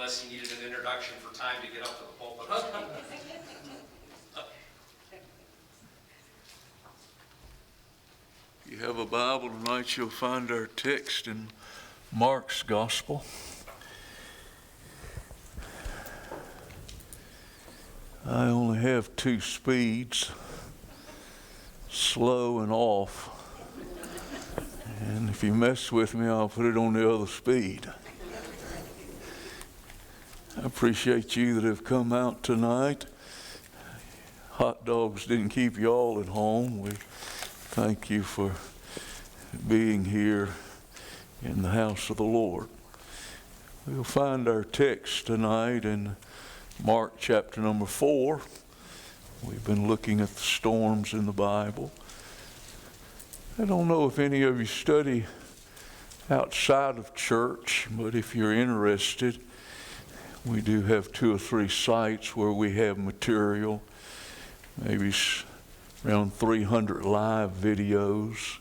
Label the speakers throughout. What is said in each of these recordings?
Speaker 1: unless he needed an introduction for time to get up to the pulpit.
Speaker 2: If you have a Bible tonight, you'll find our text in Mark's Gospel. I only have two speeds, slow and off. And if you mess with me, I'll put it on the other speed. I appreciate you that have come out tonight. Hot dogs didn't keep you all at home. We thank you for being here in the house of the Lord. We'll find our text tonight in Mark chapter number 4. We've been looking at the storms in the Bible. I don't know if any of you study outside of church, but if you're interested, we do have 2 or 3 sites where we have material, maybe around 300 live videos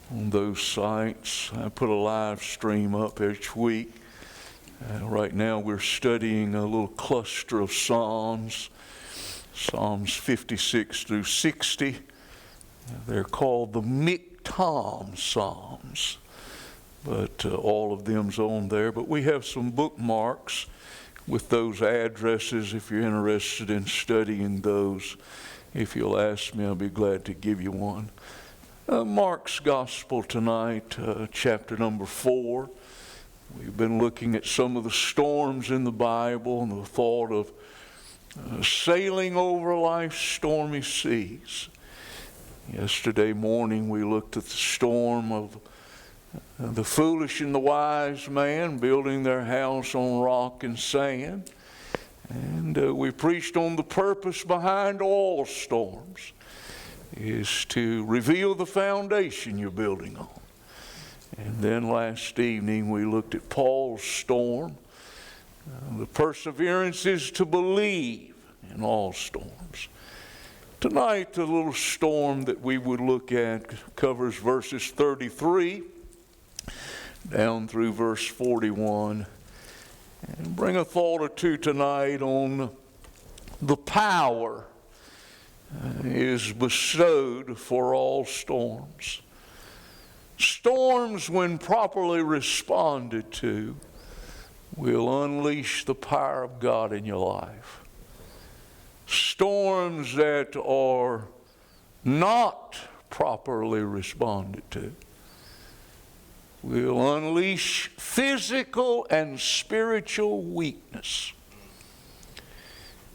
Speaker 2: on those sites. I put a live stream up each week. Right now we're studying a little cluster of Psalms 56 through 60. They're called the Miktam Psalms, but all of them's on there. But we have some bookmarks with those addresses if you're interested in studying those. If you'll ask me, I'll be glad to give you one. Mark's Gospel tonight, chapter number 4. We've been looking at some of the storms in the Bible and the thought of sailing over life's stormy seas. Yesterday morning we looked at the storm of the foolish and the wise man building their house on rock and sand. And we preached on the purpose behind all storms is to reveal the foundation you're building on. And then last evening we looked at Paul's storm. The perseverance is to believe in all storms. Tonight, the little storm that we would look at covers verses 33 down through verse 41. And bring a thought or two tonight on the power is bestowed for all storms. Storms, when properly responded to, will unleash the power of God in your life. Storms that are not properly responded to will unleash physical and spiritual weakness.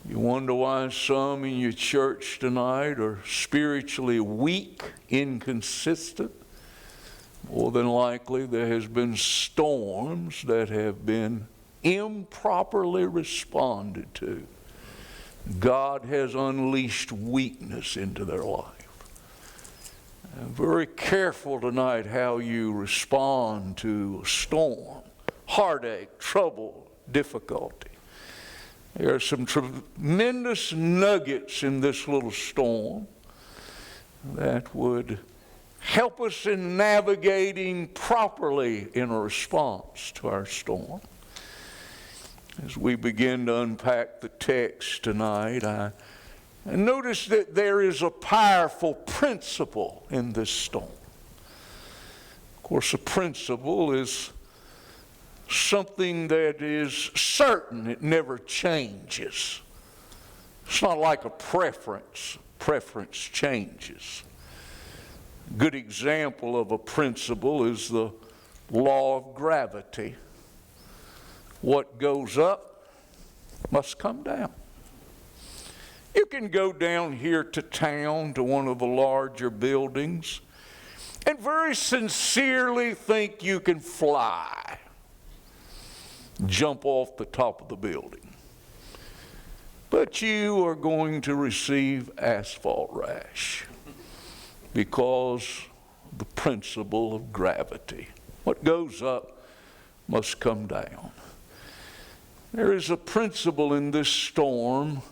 Speaker 2: You wonder why some in your church tonight are spiritually weak, inconsistent. More than likely there has been storms that have been improperly responded to. God has unleashed weakness into their life. Very careful tonight how you respond to a storm, heartache, trouble, difficulty. There are some tremendous nuggets in this little storm that would help us in navigating properly in a response to our storm. As we begin to unpack the text tonight, I notice that there is a powerful principle in this storm. Of course, a principle is something that is certain. It never changes. It's not like a preference. Preference changes. A good example of a principle is the law of gravity. What goes up must come down. You can go down here to town to one of the larger buildings and very sincerely think you can fly. Jump off the top of the building. But you are going to receive asphalt rash because of the principle of gravity. What goes up must come down. There is a principle in this storm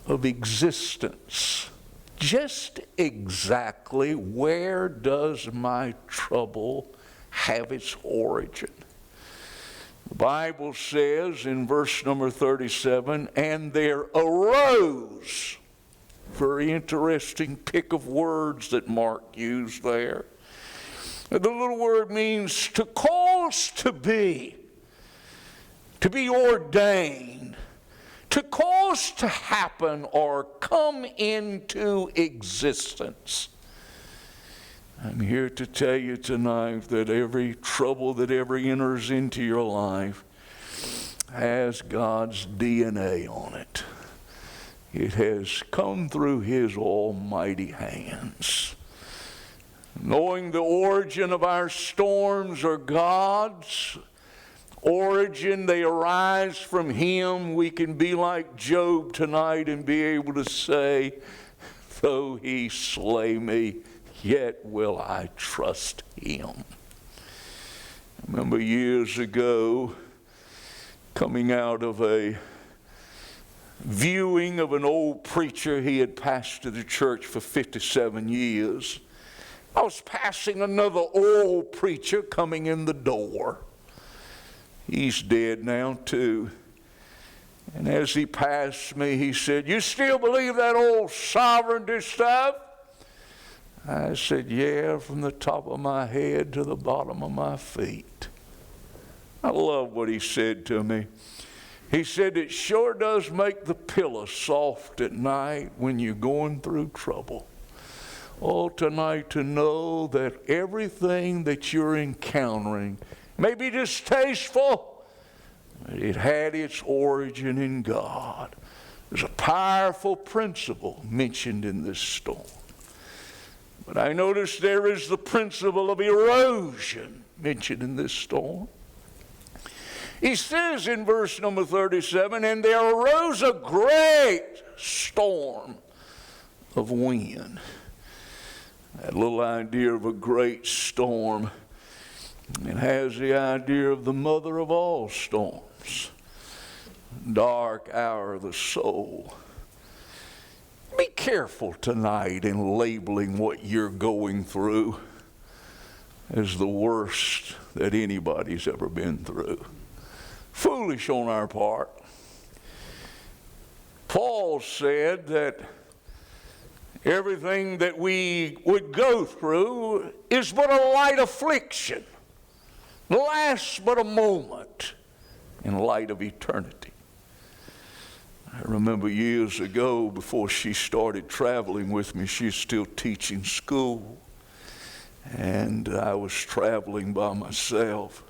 Speaker 2: of existence. Just exactly where does my trouble have its origin? The Bible says in verse number 37, and there arose. Very interesting pick of words that Mark used there. The little word means to cause to be ordained, to cause to happen or come into existence. I'm here to tell you tonight that every trouble that ever enters into your life has God's DNA on it. It has come through His almighty hands. Knowing the origin of our storms are God's origin, they arise from Him, we can be like Job tonight and be able to say, though He slay me, yet will I trust Him. I remember years ago coming out of a viewing of an old preacher. He had pastored the church for 57 years. I was passing another old preacher coming in the door. He's dead now too. And as he passed me, he said, "You still believe that old sovereignty stuff?" I said, "Yeah, from the top of my head to the bottom of my feet." I love what he said to me. He said, "It sure does make the pillow soft at night when you're going through trouble." Oh, tonight to know that everything that you're encountering may be distasteful, but it had its origin in God. There's a powerful principle mentioned in this storm. But I notice there is the principle of erosion mentioned in this storm. He says in verse number 37, and there arose a great storm of wind. That little idea of a great storm, it has the idea of the mother of all storms. Dark hour of the soul. Be careful tonight in labeling what you're going through as the worst that anybody's ever been through. Foolish on our part. Paul said that everything that we would go through is but a light affliction, lasts but a moment in light of eternity. I remember years ago, before she started traveling with me, she's still teaching school, and I was traveling by myself.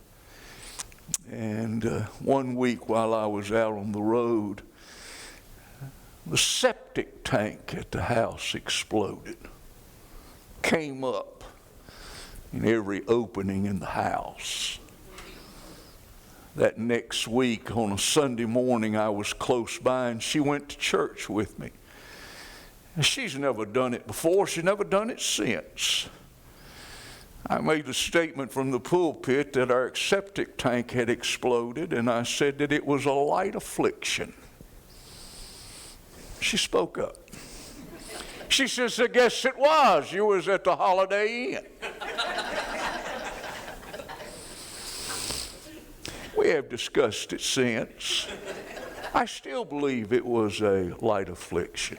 Speaker 2: And one week while I was out on the road, the septic tank at the house exploded. Came up in every opening in the house. That next week on a Sunday morning, I was close by and she went to church with me. And she's never done it before. She's never done it since. I made the statement from the pulpit that our septic tank had exploded, and I said that it was a light affliction. She spoke up. She says, "I guess it was. You was at the Holiday Inn." We have discussed it since. I still believe it was a light affliction.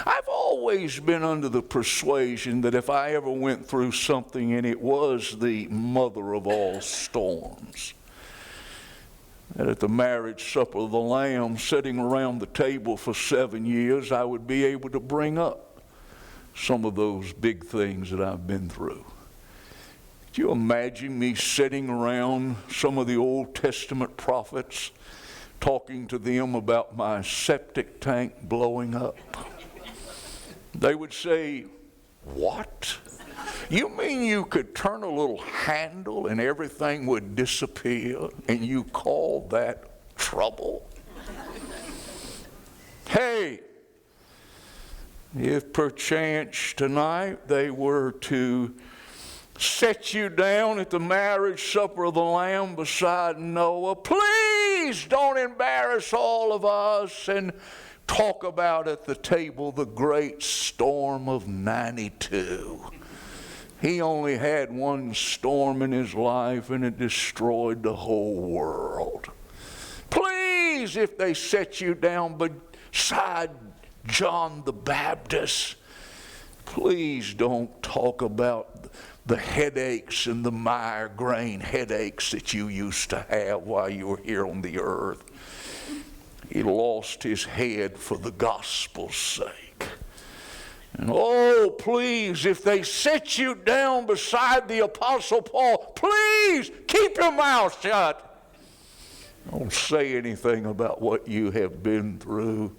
Speaker 2: I've always been under the persuasion that if I ever went through something and it was the mother of all storms, that at the marriage supper of the Lamb, sitting around the table for 7 years, I would be able to bring up some of those big things that I've been through. Could you imagine me sitting around some of the Old Testament prophets, talking to them about my septic tank blowing up? They would say, "What? You mean you could turn a little handle and everything would disappear, and you call that trouble?" Hey, if perchance tonight they were to set you down at the marriage supper of the Lamb beside Noah, please don't embarrass all of us and talk about at the table the great storm of 92. He only had one storm in his life, and it destroyed the whole world. Please, if they set you down beside John the Baptist, please don't talk about the headaches and the migraine headaches that you used to have while you were here on the earth. He lost his head for the gospel's sake. And oh, please, if they set you down beside the Apostle Paul, please keep your mouth shut. Don't say anything about what you have been through.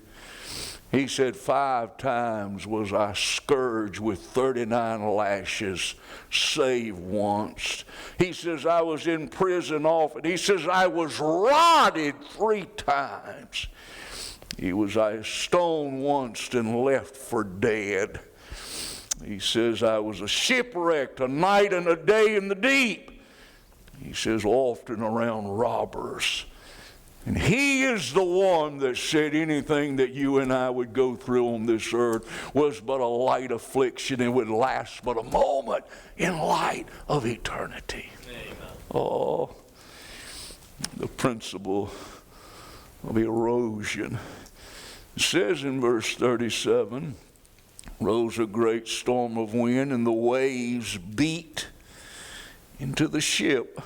Speaker 2: He said, 5 times was I scourged with 39 lashes, save once. He says, I was in prison often. He says, I was rotted 3 times. He was stoned once and left for dead. He says, I was a shipwrecked, a night and a day in the deep. He says, often around robbers. And he is the one that said anything that you and I would go through on this earth was but a light affliction and would last but a moment in light of eternity. Amen. Oh, the principle of erosion. It says in verse 37, rose a great storm of wind, and the waves beat into the ship.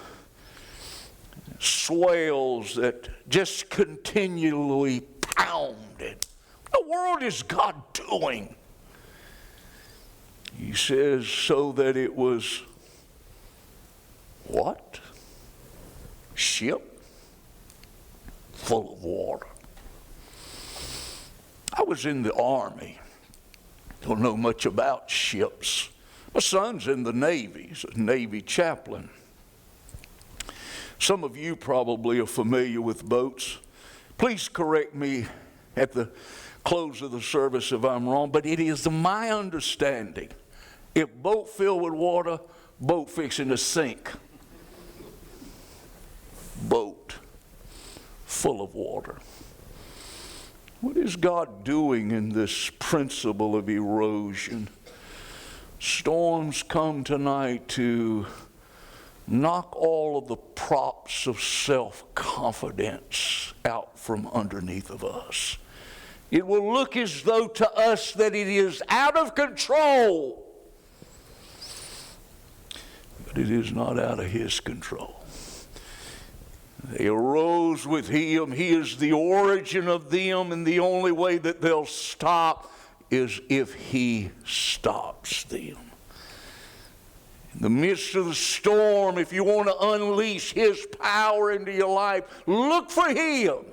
Speaker 2: Swells that just continually pounded. What in the world is God doing? He says, so that it was what? Ship full of water. I was in the Army. Don't know much about ships. My son's in the Navy. He's a Navy chaplain. Some of you probably are familiar with boats. Please correct me at the close of the service if I'm wrong, but it is my understanding, if boat filled with water, boat fixing to sink. Boat full of water. What is God doing in this principle of erosion? Storms come tonight to knock all of the props of self-confidence out from underneath of us. It will look as though to us that it is out of control. But it is not out of His control. They arose with Him. He is the origin of them, and the only way that they'll stop is if He stops them. In the midst of the storm, if you want to unleash His power into your life, look for Him.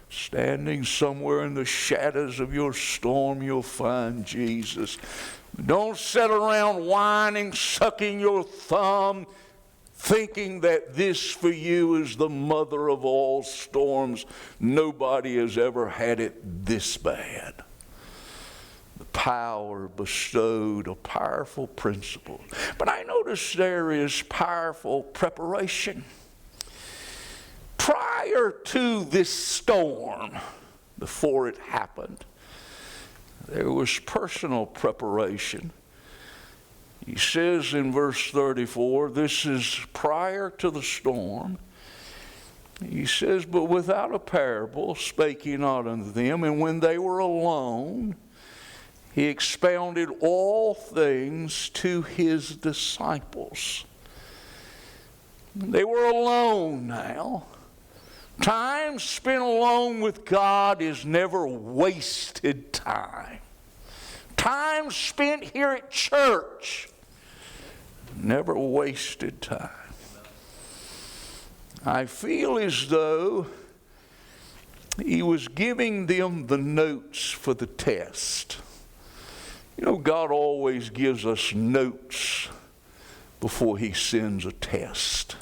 Speaker 2: Standing somewhere in the shadows of your storm, you'll find Jesus. Don't sit around whining, sucking your thumb, thinking that this for you is the mother of all storms. Nobody has ever had it this bad. Power bestowed, a powerful principle. But I notice there is powerful preparation. Prior to this storm, before it happened, there was personal preparation. He says in verse 34, this is prior to the storm. He says, but without a parable spake He not unto them, and when they were alone, He expounded all things to His disciples. They were alone now. Time spent alone with God is never wasted time. Time spent here at church, never wasted time. I feel as though He was giving them the notes for the test. You know, God always gives us notes before He sends a test.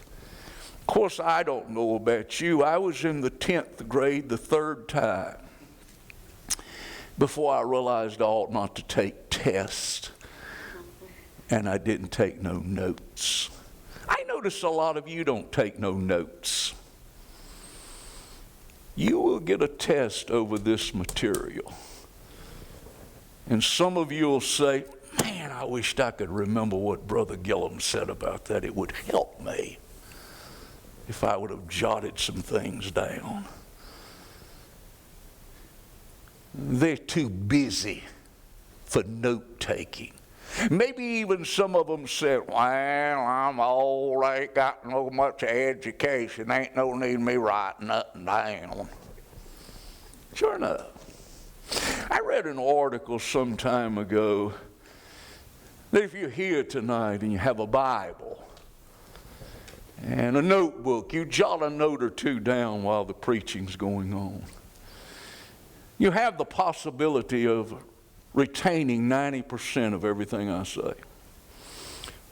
Speaker 2: Of course, I don't know about you. I was in the 10th grade the 3rd time before I realized I ought not to take tests, and I didn't take no notes. I notice a lot of you don't take no notes. You will get a test over this material. And some of you will say, Man, I wished I could remember what Brother Gilliam said about that. It would help me if I would have jotted some things down. They're too busy for note-taking. Maybe even some of them said, well, I'm old, I ain't got no much education, ain't no need me writing nothing down. Sure enough. I read an article some time ago that if you're here tonight and you have a Bible and a notebook, you jot a note or two down while the preaching's going on. You have the possibility of retaining 90% of everything I say.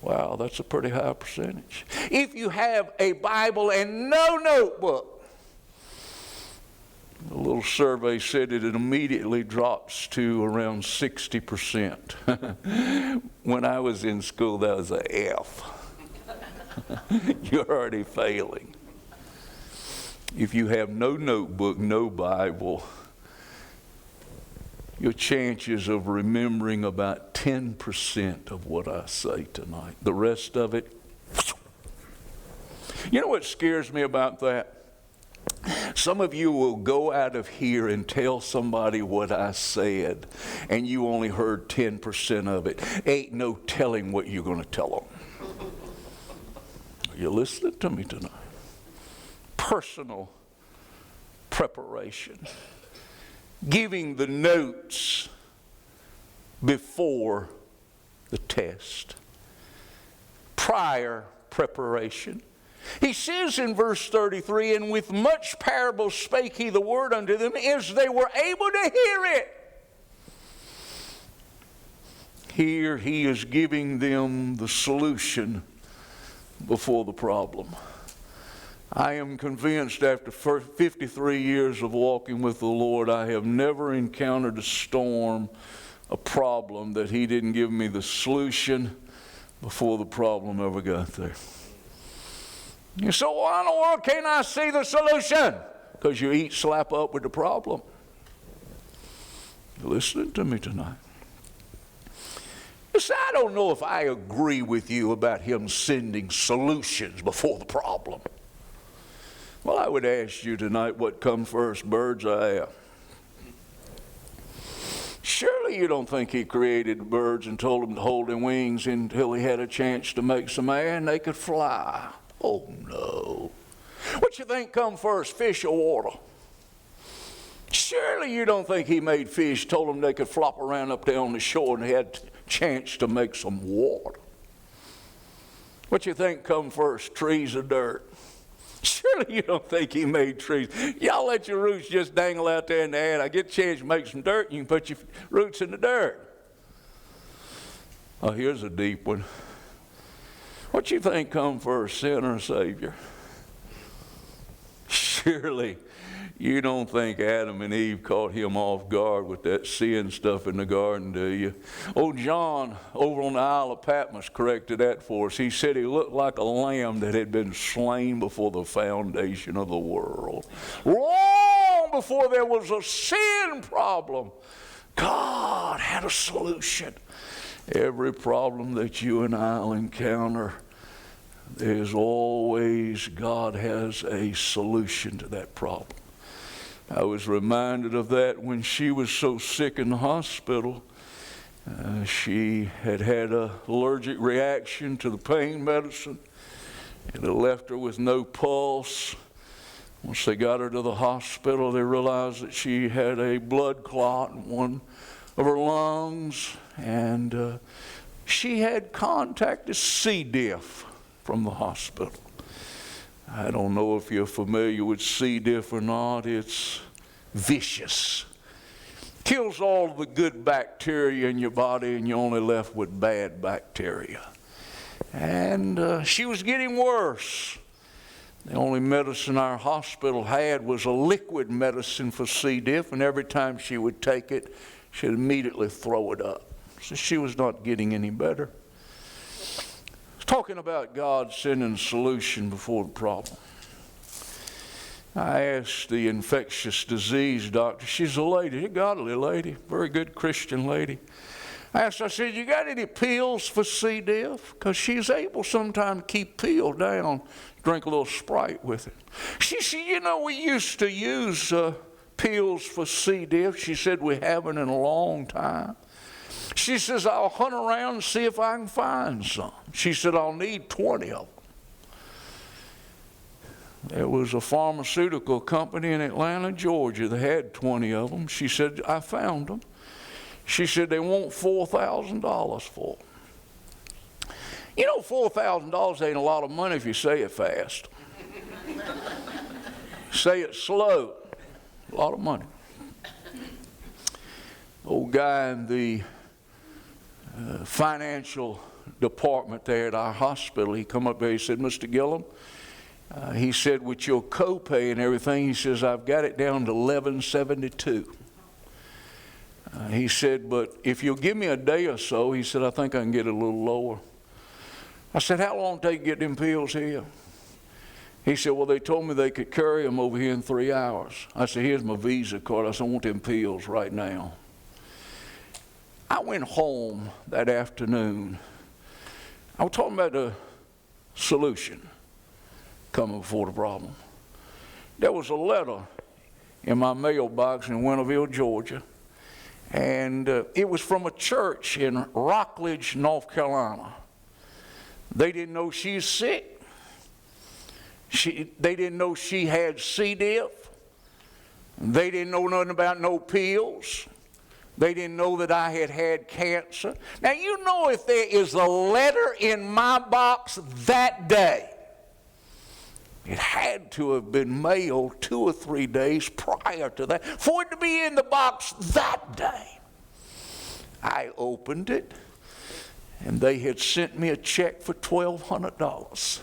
Speaker 2: Wow, that's a pretty high percentage. If you have a Bible and no notebook, a little survey said that it immediately drops to around 60%. When I was in school, that was an F. You're already failing. If you have no notebook, no Bible, your chances of remembering about 10% of what I say tonight. The rest of it, you know what scares me about that? Some of you will go out of here and tell somebody what I said, and you only heard 10% of it. Ain't no telling what you're going to tell them. Are you listening to me tonight? Personal preparation. Giving the notes before the test. Prior preparation. He says in verse 33, and with much parable spake he the word unto them, as they were able to hear it. Here he is giving them the solution before the problem. I am convinced after 53 years of walking with the Lord, I have never encountered a storm, a problem, that he didn't give me the solution before the problem ever got there. You say, why in the world can't I see the solution? Because you eat slap up with the problem. You're listening to me tonight. You say, I don't know if I agree with you about him sending solutions before the problem. Well, I would ask you tonight, what come first, bird's eye? Surely you don't think he created birds and told them to hold their wings until he had a chance to make some air and they could fly. Oh, no. What you think come first, fish or water? Surely you don't think he made fish, told them they could flop around up there on the shore and they had a chance to make some water. What you think come first, trees or dirt? Surely you don't think he made trees. Y'all let your roots just dangle out there in the air. I get a chance to make some dirt, you can put your roots in the dirt. Oh, here's a deep one. What you think come first, sin or Savior? Surely you don't think Adam and Eve caught him off guard with that sin stuff in the garden, do you? Oh, John over on the Isle of Patmos corrected that for us. He said he looked like a lamb that had been slain before the foundation of the world. Long before there was a sin problem, God had a solution. Every problem that you and I will encounter, there's always, God has a solution to that problem. I was reminded of that when she was so sick in the hospital. She had had an allergic reaction to the pain medicine. It had left her with no pulse. Once they got her to the hospital, they realized that she had a blood clot in one of her lungs, and she had contacted C. diff from the hospital. I don't know if you're familiar with C. diff or not. It's vicious. Kills all the good bacteria in your body, and you're only left with bad bacteria. And she was getting worse. The only medicine our hospital had was a liquid medicine for C. diff, and every time she would take it, she'd immediately throw it up. So she was not getting any better. Talking about God sending a solution before the problem. I asked the infectious disease doctor, she's a lady, a godly lady, very good Christian lady. I asked, I said, you got any pills for C. diff? Because she's able sometimes to keep pills down, drink a little Sprite with it. She said, you know, we used to use pills for C. diff. She said, we haven't in a long time. She says, I'll hunt around and see if I can find some. She said, I'll need 20 of them. There was a pharmaceutical company in Atlanta, Georgia that had 20 of them. She said, I found them. She said, they want $4,000 for them. You know, $4,000 ain't a lot of money if you say it fast. Say it slow. A lot of money. Old guy in the financial department there at our hospital, he come up there, he said, Mr. Gilliam, he said, with your copay and everything, he says, I've got it down to $11.72. He said, but if you'll give me a day or so, he said, I think I can get it a little lower. I said, how long take to get them pills here? He said, well, they told me they could carry them over here in 3 hours. I said, here's my Visa card. I said, I want them pills right now. I went home that afternoon. I was talking about the solution coming before the problem. There was a letter in my mailbox in Winterville, Georgia. And it was from a church in Rockledge, North Carolina. They didn't know she's sick. They didn't know she had C. diff. They didn't know nothing about no pills. They didn't know that I had had cancer. Now, you know, if there is a letter in my box that day, it had to have been mailed 2 or 3 days prior to that for it to be in the box that day. I opened it, and they had sent me a check for $1,200.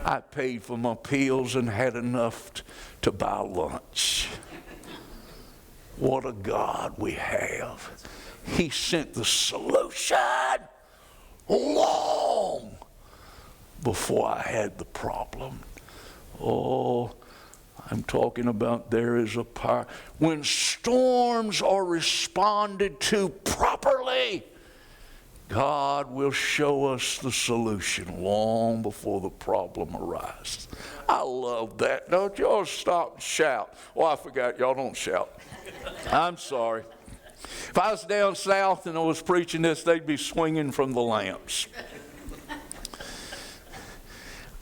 Speaker 2: I paid for my pills and had enough to buy lunch. What a God we have. He sent the solution long before I had the problem. Oh, I'm talking about there is a power. When storms are responded to properly, God will show us the solution long before the problem arises. I love that. Don't y'all stop and shout. Oh, I forgot. Y'all don't shout. I'm sorry. If I was down south and I was preaching this, they'd be swinging from the lamps.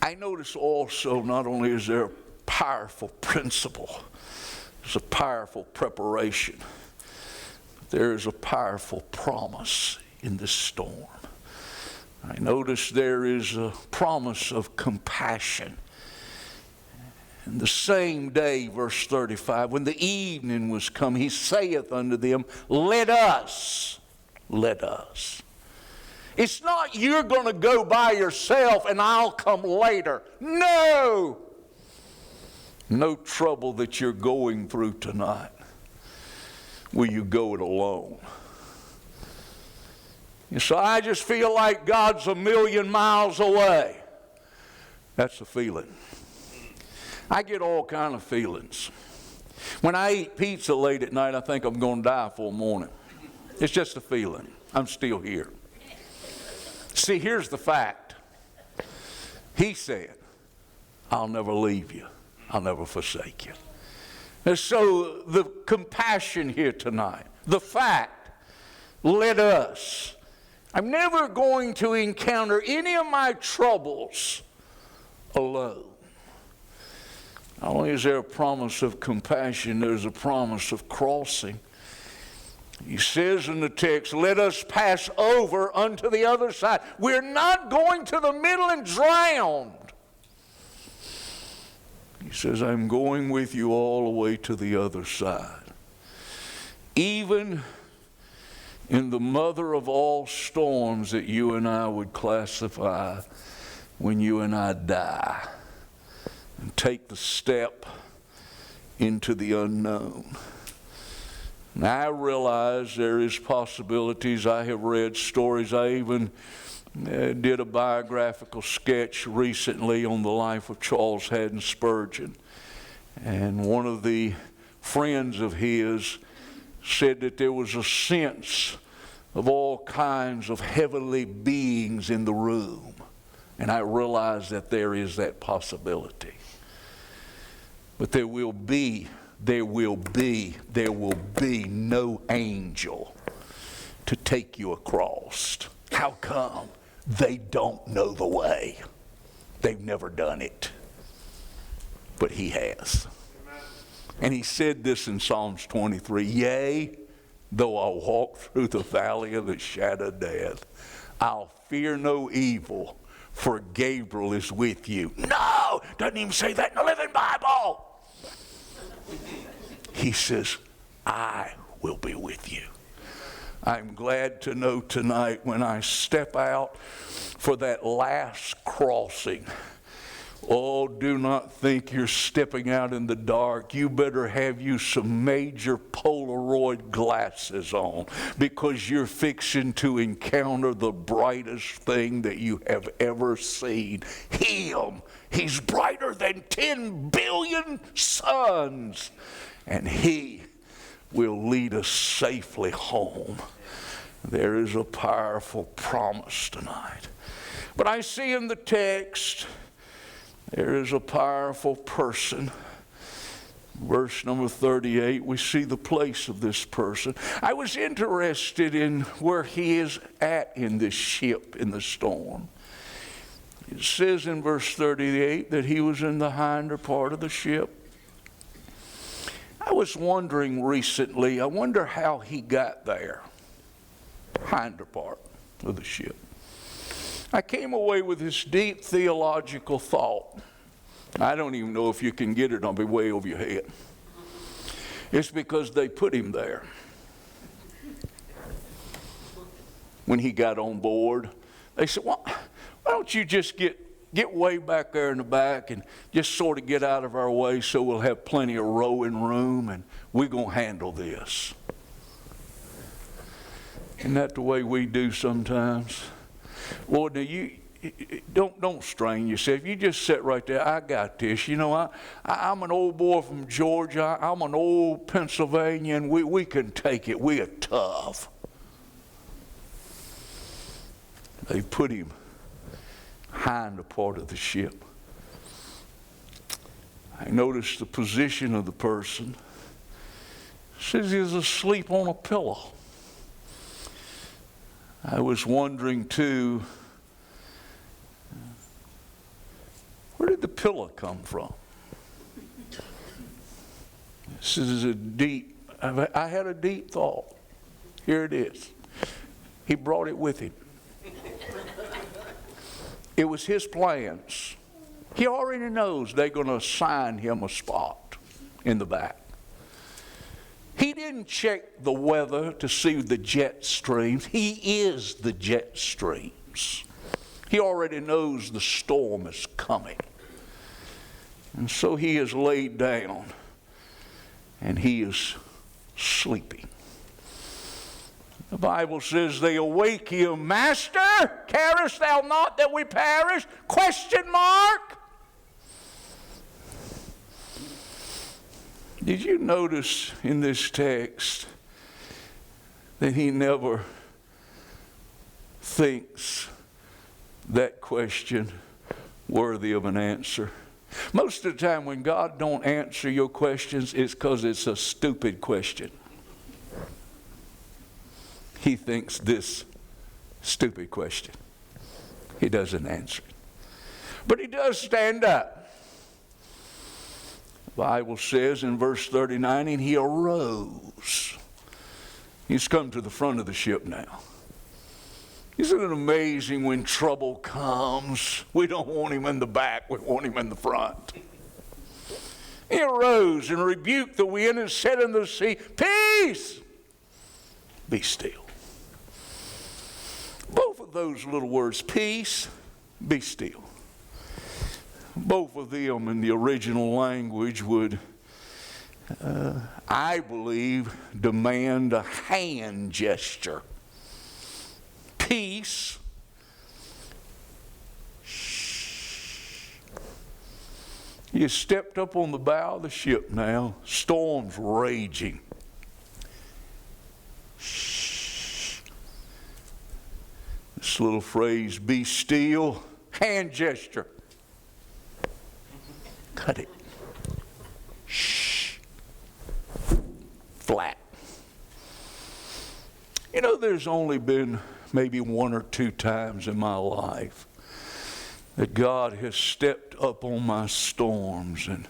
Speaker 2: I notice also, not only is there a powerful principle, there's a powerful preparation, but there is a powerful promise in this storm. I notice there is a promise of compassion. And the same day, verse 35, when the evening was come, he saith unto them, let us. It's not you're going to go by yourself and I'll come later. No! No trouble that you're going through tonight. Will you go it alone? And so I just feel like God's a million miles away. That's the feeling. I get all kind of feelings. When I eat pizza late at night, I think I'm going to die for a morning. It's just a feeling. I'm still here. See, here's the fact. He said, I'll never leave you. I'll never forsake you. And so the compassion here tonight, the fact, let us. I'm never going to encounter any of my troubles alone. Not only is there a promise of compassion, there's a promise of crossing. He says in the text, let us pass over unto the other side. We're not going to the middle and drowned. He says, I'm going with you all the way to the other side. Even in the mother of all storms that you and I would classify, when you and I die and take the step into the unknown. Now, I realize there is possibilities. I have read stories. I even did a biographical sketch recently on the life of Charles Haddon Spurgeon. And one of the friends of his said that there was a sense of all kinds of heavenly beings in the room. And I realize that there is that possibility. But there will be no angel to take you across. How come? They don't know the way. They've never done it. But he has. And he said this in Psalms 23, yea, though I walk through the valley of the shadow of death, I'll fear no evil, for Gabriel is with you. No! Doesn't even say that in the Living Bible. He says, I will be with you. I'm glad to know tonight when I step out for that last crossing. Oh, do not think you're stepping out in the dark. You better have you some major Polaroid glasses on, because you're fixing to encounter the brightest thing that you have ever seen. Him. He's brighter than 10 billion suns. And he will lead us safely home. There is a powerful promise tonight. But I see in the text, there is a powerful person. Verse number 38, we see the place of this person. I was interested in where he is at in this ship in the storm. It says in verse 38 that he was in the hinder part of the ship. I was wondering recently, I wonder how he got there. Hinder part of the ship. I came away with this deep theological thought. I don't even know if you can get it on the way over your head. It's because they put him there. When he got on board, they said, well, why don't you just get way back there in the back and just sort of get out of our way so we'll have plenty of rowing room and we're going to handle this. Isn't that the way we do sometimes? Lord, now you don't strain yourself. You just sit right there. I got this. You know, I'm an old boy from Georgia. I'm an old Pennsylvanian. We can take it. We are tough. They put him hind a part of the ship. I noticed the position of the person. It says he was asleep on a pillow. I was wondering too, where did the pillow come from? This is a deep, I had a deep thought. Here it is. He brought it with him. It was his plans. He already knows they're going to assign him a spot in the back. He didn't check the weather to see the jet streams. He is the jet streams. He already knows the storm is coming. And so he is laid down and he is sleeping. The Bible says they awake him, Master, carest thou not that we perish? Question mark. Did you notice in this text that he never thinks that question worthy of an answer? Most of the time when God don't answer your questions, it's because it's a stupid question. He thinks this stupid question. He doesn't answer it. But he does stand up. The Bible says in verse 39, and he arose. He's come to the front of the ship now. Isn't it amazing when trouble comes? We don't want him in the back, we want him in the front. He arose and rebuked the wind and said unto the sea, Peace, be still. Both of those little words, peace, be still. Both of them in the original language would, I believe, demand a hand gesture. Peace. Shh. You stepped up on the bow of the ship now. Storm's raging. Shh. This little phrase, be still, hand gesture. Cut it. Shh. Flat. You know, there's only been maybe 1 or 2 times in my life that God has stepped up on my storms and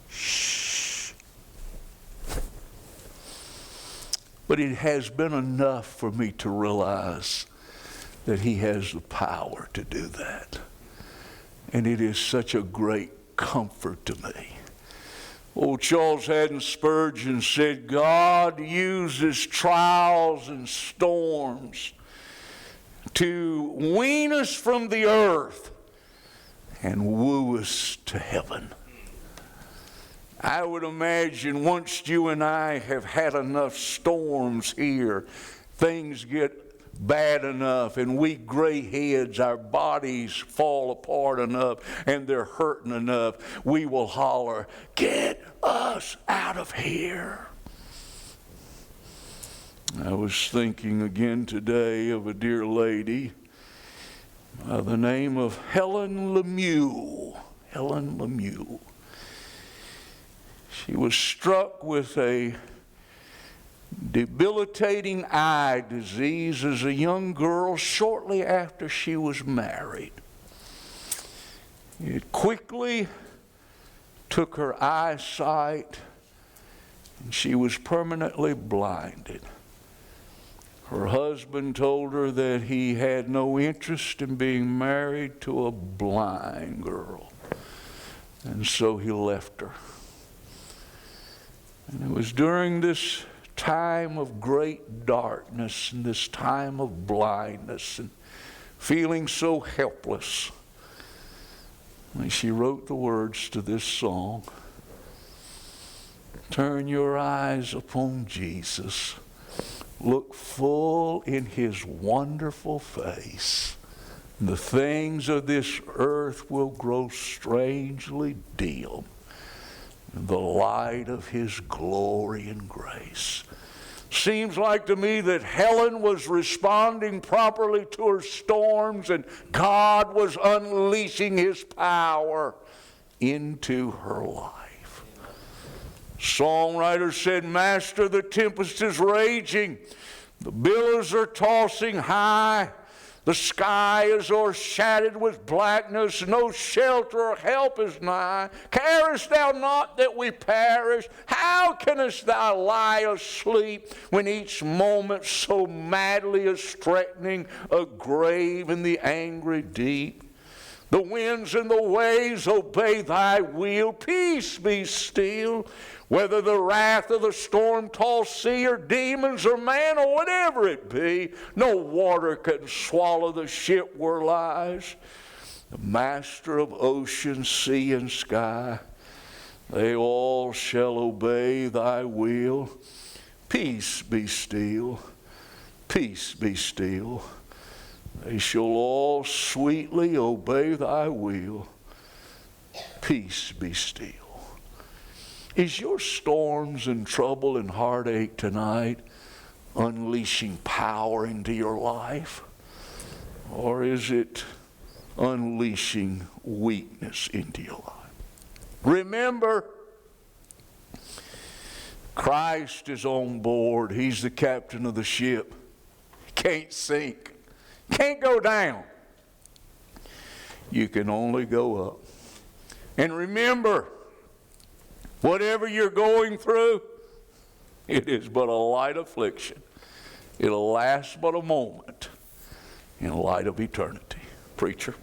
Speaker 2: shh. But it has been enough for me to realize that He has the power to do that. And it is such a great comfort to me. Old Charles Haddon Spurgeon said, God uses trials and storms to wean us from the earth and woo us to heaven. I would imagine once you and I have had enough storms here, things get bad enough and we gray heads, our bodies fall apart enough and they're hurting enough, we will holler, get us out of here. I was thinking again today of a dear lady by the name of Helen Lemieux. Helen Lemieux. She was struck with a debilitating eye disease as a young girl shortly after she was married. It quickly took her eyesight and she was permanently blinded. Her husband told her that he had no interest in being married to a blind girl, and so he left her. And it was during this time of great darkness and this time of blindness and feeling so helpless when she wrote the words to this song. Turn your eyes upon Jesus. Look full in His wonderful face. The things of this earth will grow strangely dim in the light of His glory and grace. Seems like to me that Helen was responding properly to her storms and God was unleashing His power into her life. Songwriter said, Master, the tempest is raging. The billows are tossing high. The sky is o'ershadowed with blackness. No shelter or help is nigh. Carest thou not that we perish? How canst thou lie asleep when each moment so madly is threatening a grave in the angry deep? The winds and the waves obey thy will. Peace be still. Whether the wrath of the storm-tossed sea or demons or man or whatever it be, no water can swallow the ship where lies. The master of ocean, sea, and sky, they all shall obey thy will. Peace be still. Peace be still. They shall all sweetly obey thy will. Peace be still. Is your storms and trouble and heartache tonight unleashing power into your life? Or is it unleashing weakness into your life? Remember, Christ is on board. He's the captain of the ship. He can't sink. Can't go down. You can only go up. And remember, whatever you're going through, it is but a light affliction. It'll last but a moment in light of eternity. Preacher.